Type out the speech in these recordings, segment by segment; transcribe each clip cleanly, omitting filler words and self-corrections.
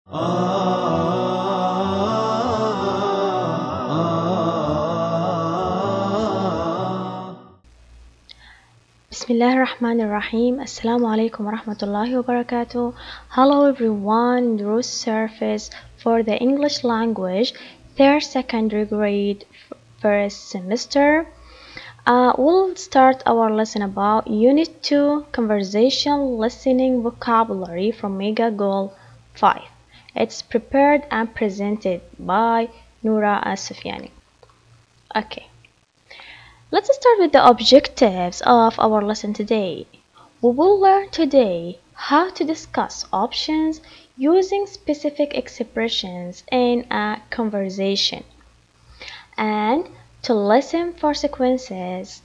Bismillahirrahmanirrahim. Assalamu alaikum warahmatullahi wabarakatuh. Hello everyone, Dروس service for the English language, third secondary grade, first semester. We'll start our lesson about Unit 2, Conversation Listening Vocabulary from Mega Goal 5. It's prepared and presented by Noura As-Sufyani. Okay. Let's start with the objectives of our lesson today. We will learn today how to discuss options using specific expressions in a conversation, and to listen for sequences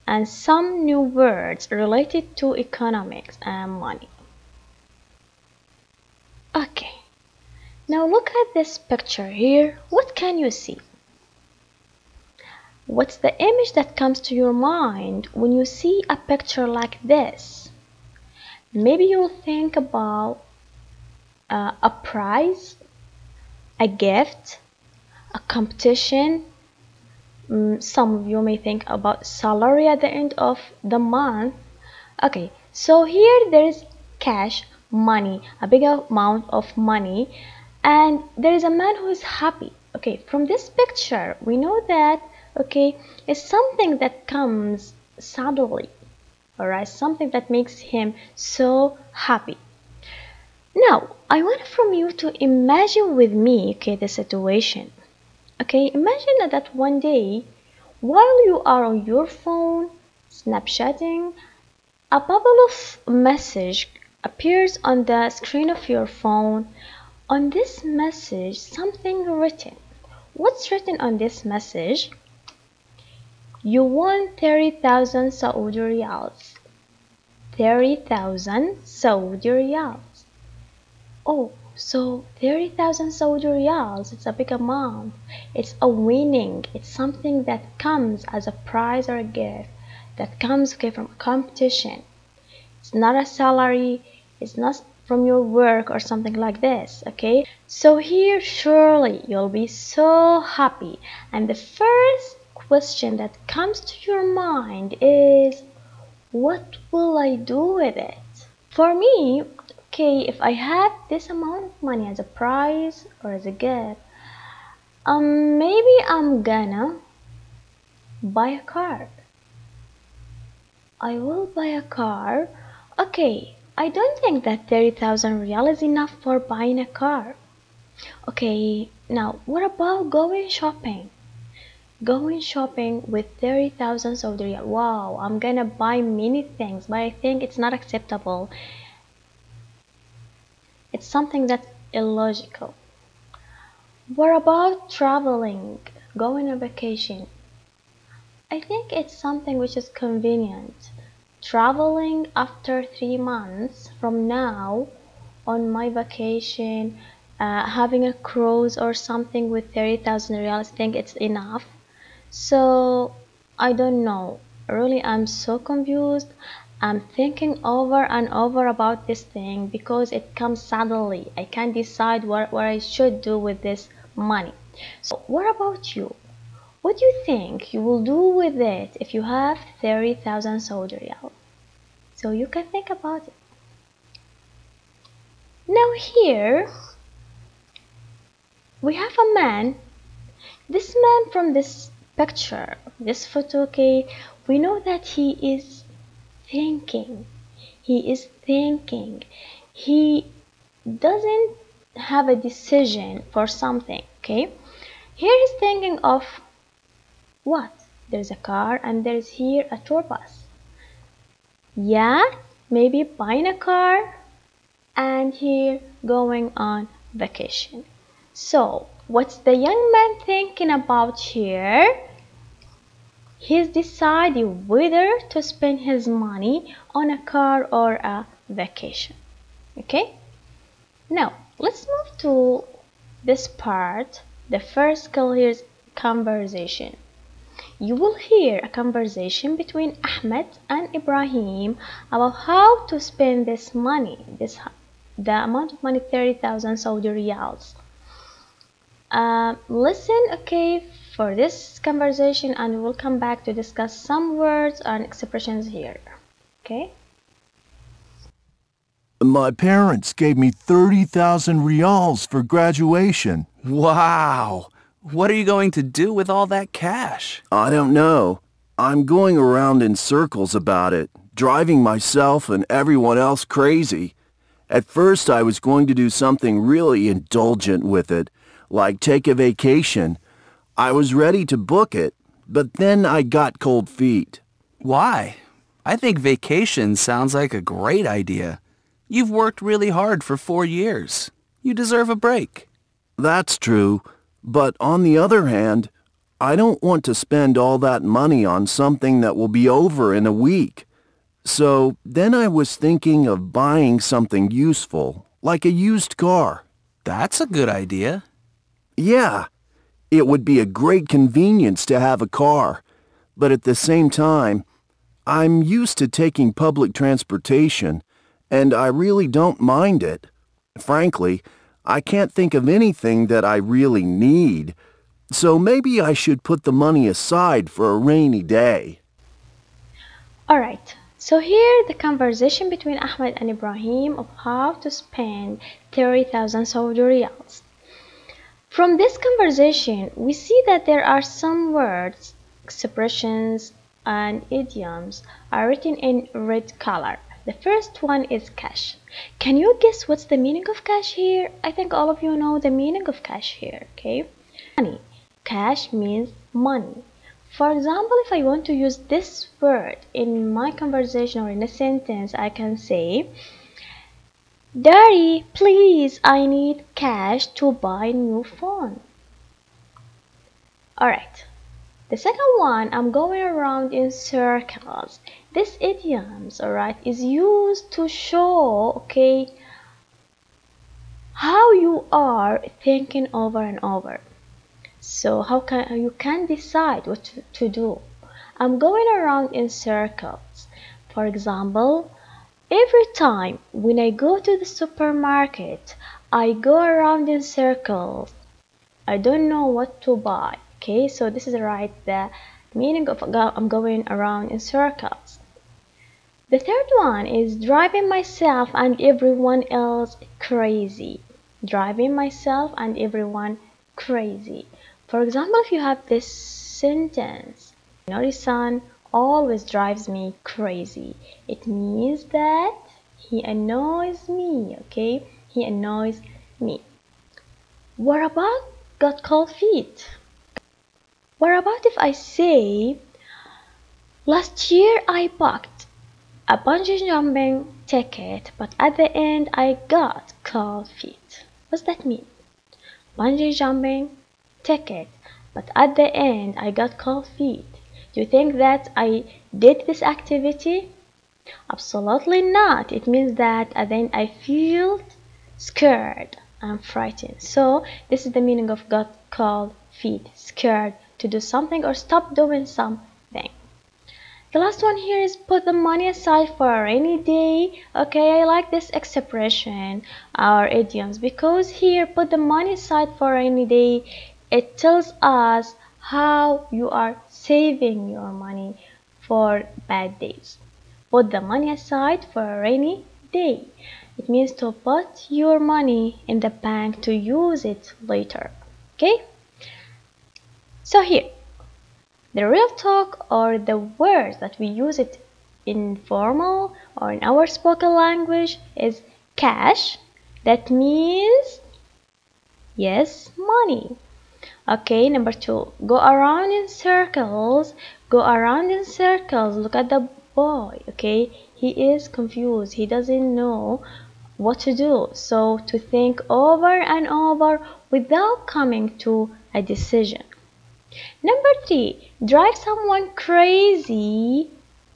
and some new words related to economics and money. Okay, now look at this picture here. What can you see? What's the image that comes to your mind when you see a picture like this? Maybe you'll think about a prize, a gift, a competition. Some of you may think about salary at the end of the month. Okay, so here there is cash, money, a big amount of money, and there is a man who is happy. Okay, from this picture we know that it's something that comes suddenly, alright, something that makes him so happy. Now I want from you to imagine with me the situation. Imagine that one day while you are on your phone snapchatting, a bubble of message appears on the screen of your phone. On this message something written. What's written on this message? You won 30,000 Saudi riyals. 30,000 Saudi riyals. Oh, so 30,000 Saudi riyals, it's a big amount. It's a winning. It's something that comes as a prize or a gift that comes from a competition. It's not a salary. It's not from your work or something like this. So here surely you'll be so happy, and the first question that comes to your mind is, what will I do with it? For me, if I have this amount of money as a prize or as a gift, maybe I'm gonna buy a car. I will buy a car. I don't think that 30,000 riyal is enough for buying a car. Now what about going shopping? Going shopping with 30,000 Saudi riyal. Wow, I'm gonna buy many things, but I think it's not acceptable. It's something that's illogical. What about traveling, going on vacation? I think it's something which is convenient. Traveling after 3 months from now on my vacation, having a cruise or something with 30,000 riyals, I think it's enough. So I don't know, really I'm so confused. I'm thinking over and over about this thing because it comes suddenly. I can't decide what I should do with this money. So what about you? What do you think you will do with it if you have 30,000 Saudi riyal? So you can think about it. Now here we have a man. This man from this picture, this photo, we know that he is thinking. He doesn't have a decision for something. Here he's thinking of what? There's a car and there's here a tour bus. Yeah, maybe buying a car and here going on vacation. So what's the young man thinking about here? He's deciding whether to spend his money on a car or a vacation. Now let's move to this part. The first skill here is conversation. You will hear a conversation between Ahmed and Ibrahim about how to spend this money, this the amount of money 30,000 Saudi riyals. Listen, okay, for this conversation, and we'll come back to discuss some words and expressions here. Okay? My parents gave me 30,000 riyals for graduation. Wow! What are you going to do with all that cash? I don't know. I'm going around in circles about it, driving myself and everyone else crazy. At first I was going to do something really indulgent with it, like take a vacation. I was ready to book it, but then I got cold feet. Why? I think vacation sounds like a great idea. You've worked really hard for 4 years. You deserve a break. That's true, but on the other hand, I don't want to spend all that money on something that will be over in a week. So then I was thinking of buying something useful, like a used car. That's a good idea. Yeah, it would be a great convenience to have a car, but at the same time, I'm used to taking public transportation, and I really don't mind it. Frankly, I can't think of anything that I really need, so maybe I should put the money aside for a rainy day. Alright, so here the conversation between Ahmed and Ibrahim of how to spend 30,000 Saudi riyals. From this conversation, we see that there are some words, expressions, and idioms are written in red color. The first one is cash. Can you guess what's the meaning of cash here? I think all of you know the meaning of cash here, okay? Money. Cash means money. For example, if I want to use this word in my conversation or in a sentence, I can say, Daddy, please, I need cash to buy a new phone. Alright. The second one, I'm going around in circles. This idioms, alright, is used to show, okay, how you are thinking over and over. So you can decide what to do. I'm going around in circles. For example, every time when I go to the supermarket, I go around in circles. I don't know what to buy. Okay, so this is right, the meaning of I'm going around in circles. The third one is driving myself and everyone else crazy. Driving myself and everyone crazy. For example, if you have this sentence, Nori-san always drives me crazy. It means that he annoys me, okay? He annoys me. What about got cold feet? What about if I say, last year I booked a bungee jumping ticket, but at the end I got cold feet. What's that mean? Bungee jumping ticket, but at the end I got cold feet. Do you think that I did this activity? Absolutely not. It means that at the end I feel scared and frightened. So this is the meaning of got cold feet, scared to do something or stop doing something. The last one here is put the money aside for a rainy day. Okay, I like this expression or idioms because here put the money aside for a rainy day. It tells us how you are saving your money for bad days. Put the money aside for a rainy day. It means to put your money in the bank to use it later. Okay? So here, the real talk or the words that we use it in formal or in our spoken language is cash. That means, yes, money. Okay, number 2, go around in circles. Go around in circles. Look at the boy, okay? He is confused. He doesn't know what to do. So to think over and over without coming to a decision. Number 3, drive someone crazy.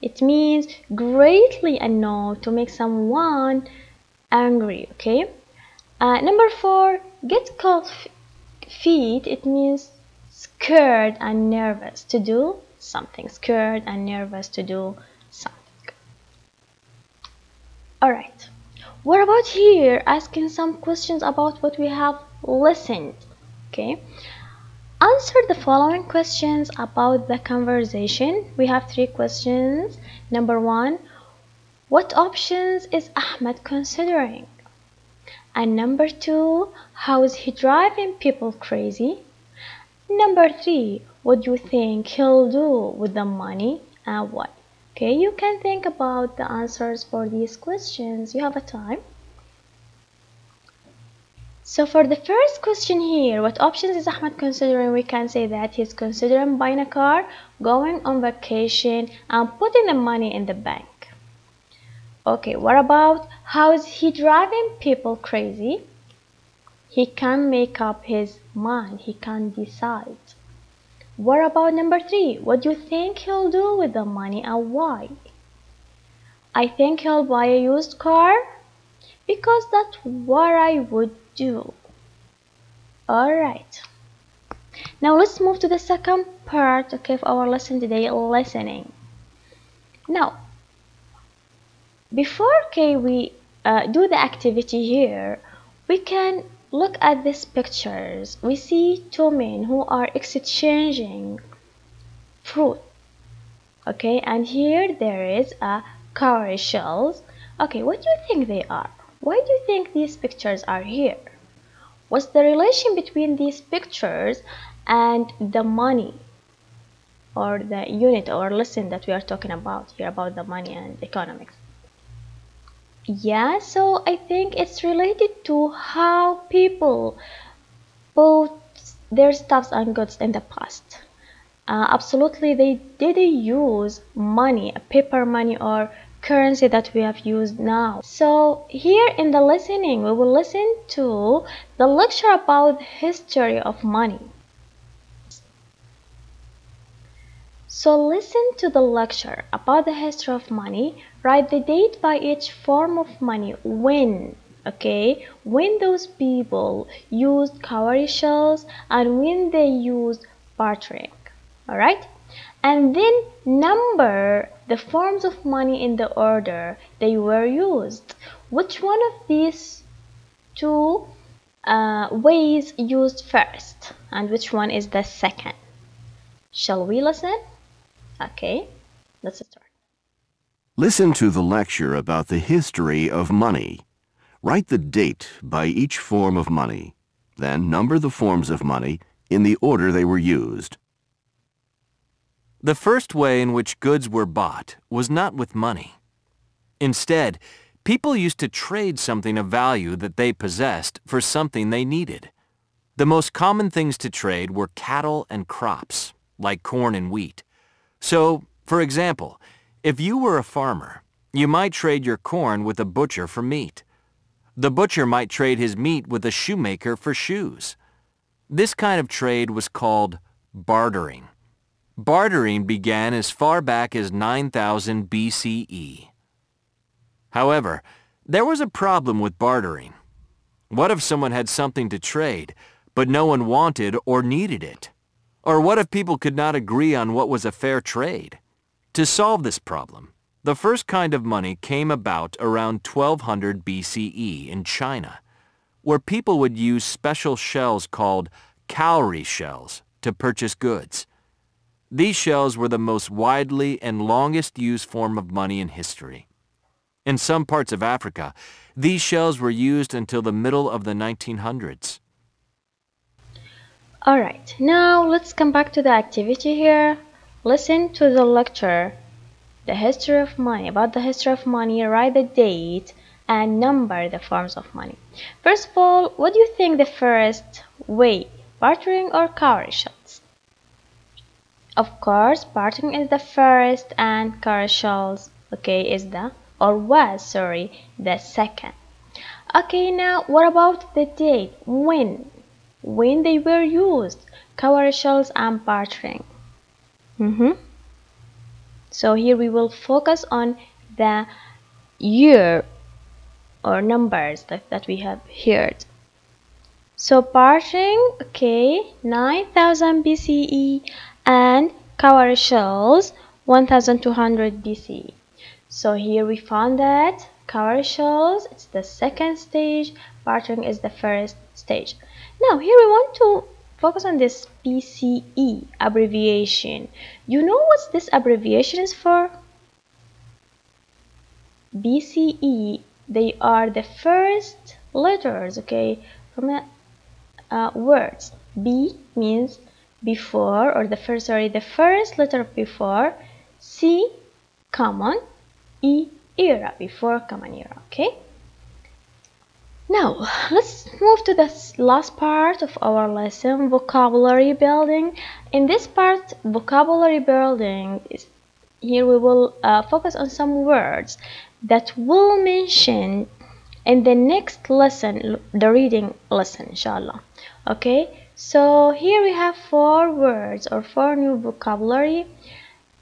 It means greatly annoy, to make someone angry, okay? Number 4, get cold feet. It means scared and nervous to do something. Scared and nervous to do something. Alright, what about here? Asking some questions about what we have listened. Okay. Answer the following questions about the conversation. We have 3 questions. Number 1, what options is Ahmed considering? And number 2, how is he driving people crazy? Number 3, what do you think he'll do with the money and why? Okay, you can think about the answers for these questions. You have a time. So for the first question here, what options is Ahmed considering? We can say that he's considering buying a car, going on vacation, and putting the money in the bank. Okay, what about how is he driving people crazy? He can't make up his mind. He can't decide. What about number 3? What do you think he'll do with the money and why? I think he'll buy a used car because that's what I would do. Alright. Now let's move to the second part, okay, of our lesson today, listening. Now, before we do the activity here, we can look at these pictures. We see 2 men who are exchanging fruit. Okay, and here there is a cowrie shells. Okay, what do you think they are? Why do you think these pictures are here? What's the relation between these pictures and the money or the unit or lesson that we are talking about here about the money and economics? Yeah, so I think it's related to how people bought their stuffs and goods in the past. Absolutely, they didn't use money, paper money or currency that we have used now. So here in the listening, we will listen to the lecture about the history of money. So listen to the lecture about the history of money. Write the date by each form of money. When, okay, when those people used cowrie shells and when they used bartering. Alright? And then number the forms of money in the order they were used. Which one of these 2 ways used first and which one is the second? Shall we listen? Okay, let's start. Listen to the lecture about the history of money. Write the date by each form of money. Then number the forms of money in the order they were used. The first way in which goods were bought was not with money. Instead, people used to trade something of value that they possessed for something they needed. The most common things to trade were cattle and crops, like corn and wheat. So, for example, if you were a farmer, you might trade your corn with a butcher for meat. The butcher might trade his meat with a shoemaker for shoes. This kind of trade was called bartering. Bartering began as far back as 9000 BCE. However, there was a problem with bartering. What if someone had something to trade, but no one wanted or needed it? Or what if people could not agree on what was a fair trade? To solve this problem, the first kind of money came about around 1200 BCE in China, where people would use special shells called cowrie shells to purchase goods. These shells were the most widely and longest used form of money in history. In some parts of Africa, these shells were used until the middle of the 1900s. Alright, now let's come back to the activity here. Listen to the lecture, the history of money, about the history of money, write the date and number the forms of money. First of all, what do you think the first way, bartering or cowrie shells? Of course, bartering is the first and cowrie shells, okay, is the, or was, sorry, the second. Okay, now what about the date? When they were used, cowrie shells and bartering. So here we will focus on the year or numbers that we have heard. So bartering, okay, 9000 BCE and cowrie shells 1200 BCE. So here we found that commercials, it's the second stage. Bartering is the first stage. Now here we want to focus on this BCE abbreviation. You know what this abbreviation is for? BCE, they are the first letters, okay, from words. B means before, or the first letter before. C, common. E, era, before common era, okay? Now, let's move to the last part of our lesson, vocabulary building. In this part, vocabulary building is here we will focus on some words that we'll mention in the next lesson, the reading lesson, inshallah. Okay, so here we have 4 words or 4 new vocabulary.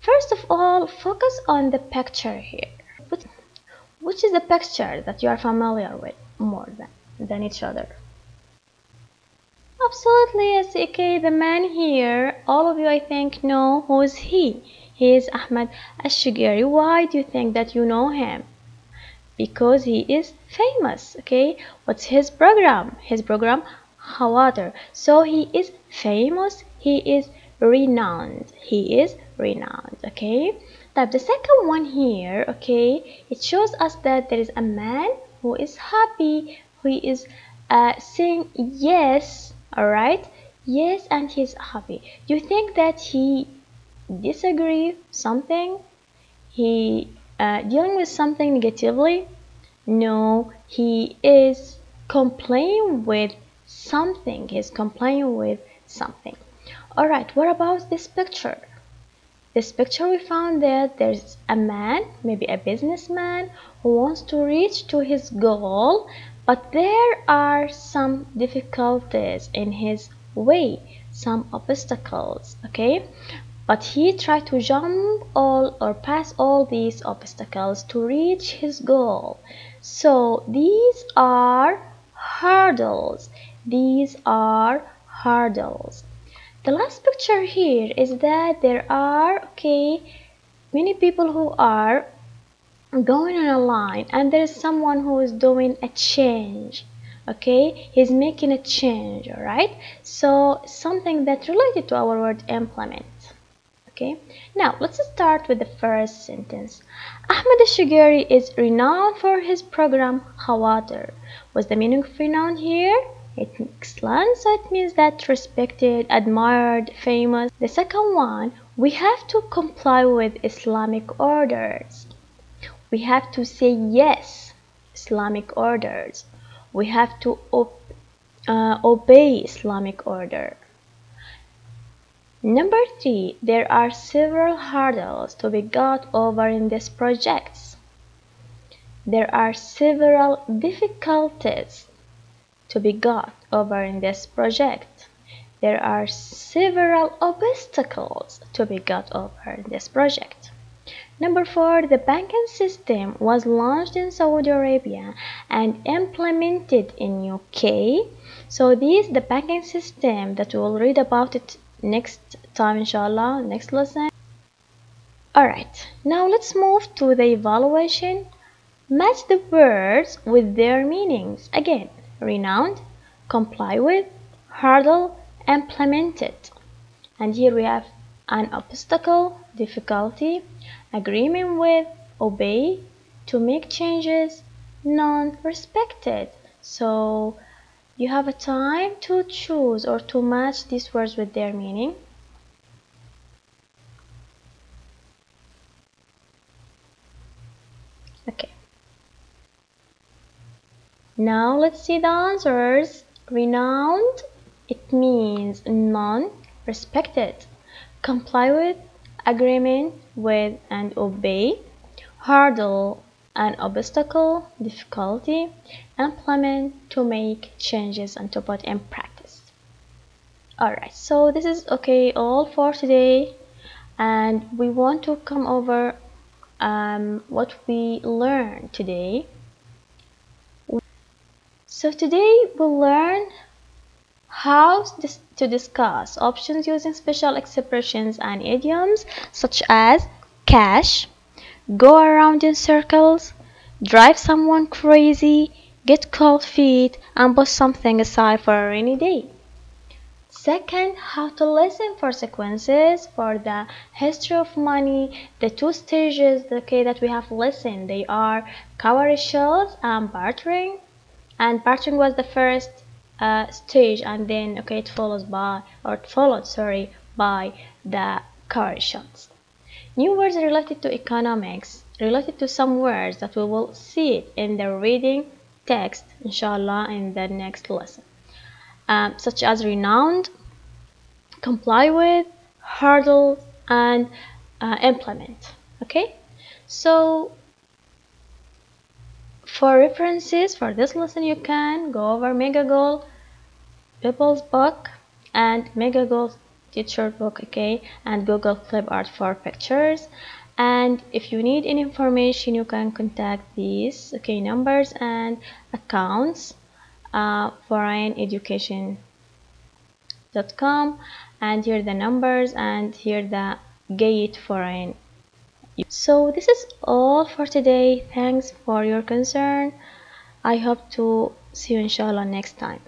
First of all, focus on the picture here. Which is the picture that you are familiar with more than each other? Absolutely, yes. Okay, the man here, all of you I think know who is he. He is Ahmed Al-Shugari. Why do you think that you know him? Because he is famous. Okay, what's his program? His program, Khawatir. So he is famous, he is renowned. He is renowned. Okay, the second one here, okay, it shows us that there is a man who is happy, who is saying yes, alright, yes, and he's happy. Do you think that he disagree something? He dealing with something negatively? No, he is complaining with something. He's complaining with something. Alright, what about this picture? This picture we found that there's a man, maybe a businessman, who wants to reach to his goal, but there are some difficulties in his way, some obstacles, okay? But he tried to jump all or pass all these obstacles to reach his goal. So these are hurdles. These are hurdles. The last picture here is that there are, okay, many people who are going on a line, and there is someone who is doing a change. Okay, he's making a change. All right, so something that related to our word implement. Okay, now let's start with the first sentence. Ahmed Al-Shugari is renowned for his program Khawatir. What's the meaning of renowned here? Excellent, so it means that respected, admired, famous. The second one, we have to comply with Islamic orders. We have to say yes, Islamic orders. We have to obey Islamic order. Number 3, there are several hurdles to be got over in this project. There are several difficulties to be got over in this project. There are several obstacles to be got over in this project. Number 4, the banking system was launched in Saudi Arabia and implemented in UK. So the banking system that we will read about it next time, inshallah, next lesson. Alright, now let's move to the evaluation. Match the words with their meanings. Again, renowned, comply with, hurdle, implemented. And here we have an obstacle, difficulty, agreement with, obey, to make changes, none, respected. So you have a time to choose or to match these words with their meaning. Okay. Now let's see the answers. Renowned, it means none, respected. Comply with, agreement with and obey. Hurdle, an obstacle, difficulty. Implement, to make changes and to put in practice. Alright, so this is okay all for today, and we want to come over what we learned today. So today we'll learn how to discuss options using special expressions and idioms such as cash, go around in circles, drive someone crazy, get cold feet, and put something aside for a rainy day. Second, how to listen for sequences, for the history of money, the two stages, okay, that we have listened. They are cowrie shells and bartering. And bartering was the first stage, and then okay, it followed by the cowrie shells. New words related to economics, related to some words that we will see it in the reading text, inshallah, in the next lesson. Such as renowned, comply with, hurdle, and implement. Okay, so for references for this lesson, you can go over Megagol People's book and Megagol teacher book, okay, and Google Clip Art for pictures. And if you need any information, you can contact these numbers and accounts, foreigneducation.com, and here the numbers and here the gate foreign. So this is all for today. Thanks for your concern. I hope to see you inshallah next time.